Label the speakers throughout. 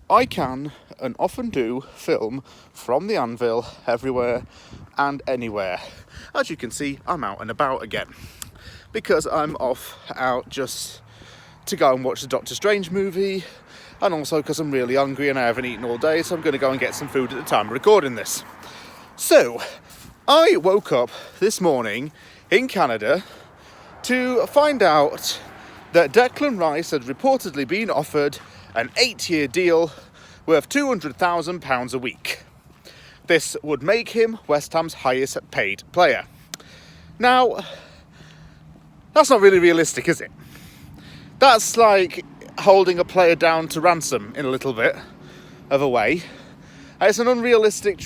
Speaker 1: I can, and often do, film from the anvil everywhere and anywhere. As you can see, I'm out and about again because I'm off out just to go and watch the Doctor Strange movie, and also because I'm really hungry and I haven't eaten all day, so I'm going to go and get some food at the time of recording this. So, I woke up this morning in Canada to find out that Declan Rice had reportedly been offered an 8-year deal worth £200,000 a week. This would make him West Ham's highest paid player. Now, that's not really realistic, is it? That's like holding a player down to ransom in a little bit of a way. It's an unrealistic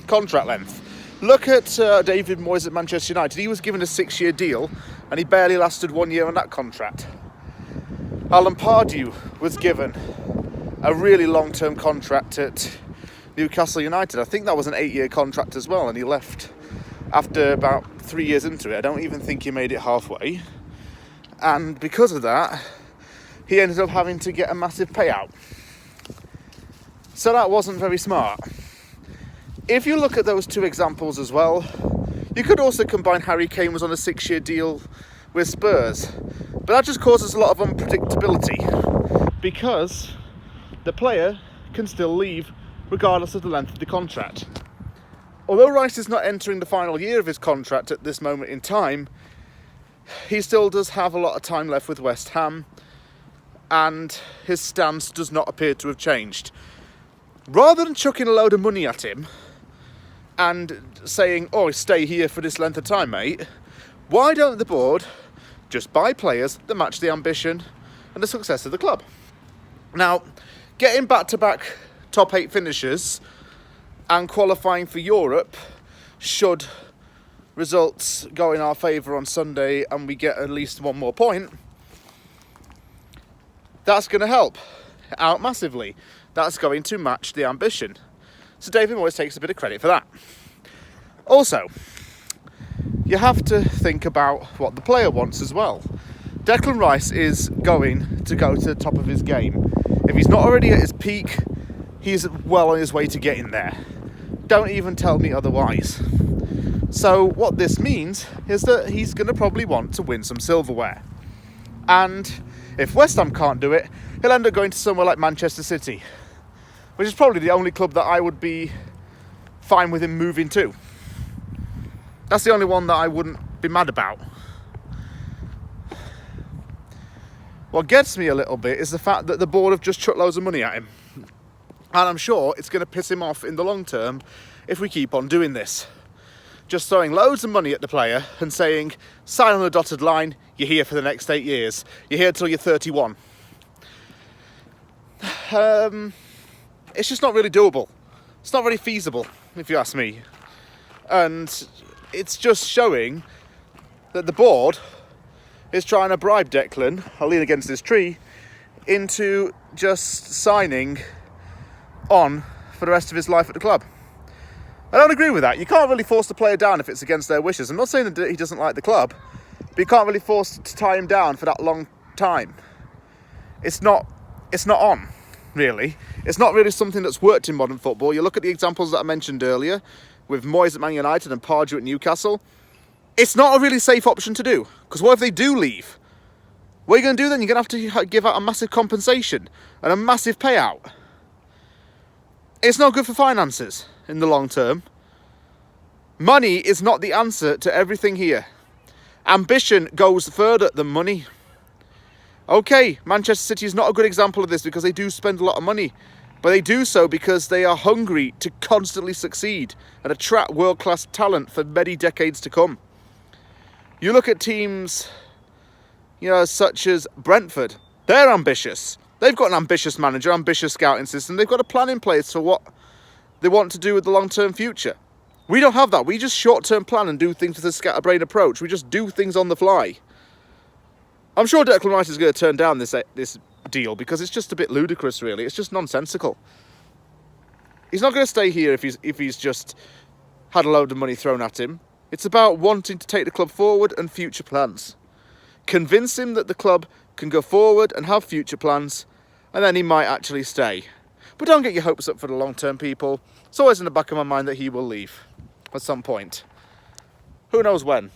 Speaker 1: contract length. Look at David Moyes at Manchester United. He was given a 6-year deal and he barely lasted 1 year on that contract. Alan Pardew was given a really long-term contract at Newcastle United. I think that was an 8-year contract as well, and he left after about 3 years into it. I don't even think he made it halfway. And because of that, he ended up having to get a massive payout. So that wasn't very smart. If you look at those two examples as well, you could also combine Harry Kane was on a 6-year deal with Spurs. But that just causes a lot of unpredictability because the player can still leave regardless of the length of the contract. Although Rice is not entering the final year of his contract at this moment in time, he still does have a lot of time left with West Ham, and his stance does not appear to have changed. Rather than chucking a load of money at him and saying, "Oh, stay here for this length of time, mate," why don't the board just buy players that match the ambition and the success of the club? Now, getting back-to-back top 8 finishes and qualifying for Europe, should results go in our favour on Sunday and we get at least one more point, that's going to help out massively. That's going to match the ambition. So David Moyes takes a bit of credit for that. Also, you have to think about what the player wants as well. Declan Rice is going to go to the top of his game. If he's not already at his peak, he's well on his way to getting there. Don't even tell me otherwise. So what this means is that he's going to probably want to win some silverware. And if West Ham can't do it, he'll end up going to somewhere like Manchester City, which is probably the only club that I would be fine with him moving to. That's the only one that I wouldn't be mad about. What gets me a little bit is the fact that the board have just chucked loads of money at him. And I'm sure it's going to piss him off in the long term if we keep on doing this. Just throwing loads of money at the player and saying, sign on the dotted line, you're here for the next 8 years. You're here till you're 31. It's just not really doable. It's not very feasible, if you ask me. And it's just showing that the board is trying to bribe Declan, I'll lean against this tree, into just signing on for the rest of his life at the club. I don't agree with that. You can't really force the player down if it's against their wishes. I'm not saying that he doesn't like the club, but you can't really force to tie him down for that long time. It's not on, really. It's not really something that's worked in modern football. You look at the examples that I mentioned earlier, with Moyes at Man United and Pardew at Newcastle. It's not a really safe option to do, because what if they do leave? What are you going to do then? You're going to have to give out a massive compensation and a massive payout. It's not good for finances in the long term. Money is not the answer to everything here. Ambition goes further than money. Okay, Manchester City is not a good example of this because they do spend a lot of money, but they do so because they are hungry to constantly succeed and attract world-class talent for many decades to come. You look at teams, such as Brentford. They're ambitious. They've got an ambitious manager, ambitious scouting system. They've got a plan in place for what they want to do with the long-term future. We don't have that. We just short-term plan and do things with a scatterbrain approach. We just do things on the fly. I'm sure Declan Rice is going to turn down this deal because it's just a bit ludicrous, really. It's just nonsensical. He's not going to stay here if he's just had a load of money thrown at him. It's about wanting to take the club forward and future plans. Convince him that the club can go forward and have future plans, and then he might actually stay. But don't get your hopes up for the long term, people. It's always in the back of my mind that he will leave at some point. Who knows when?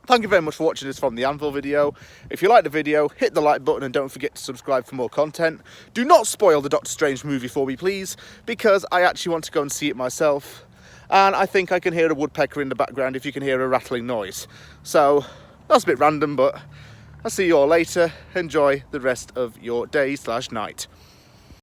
Speaker 1: Thank you very much for watching this from the Anvil video. If you like the video, hit the like button and don't forget to subscribe for more content. Do not spoil the Doctor Strange movie for me, please, because I actually want to go and see it myself. And I think I can hear a woodpecker in the background if you can hear a rattling noise. So, that's a bit random, but I'll see you all later. Enjoy the rest of your day/night.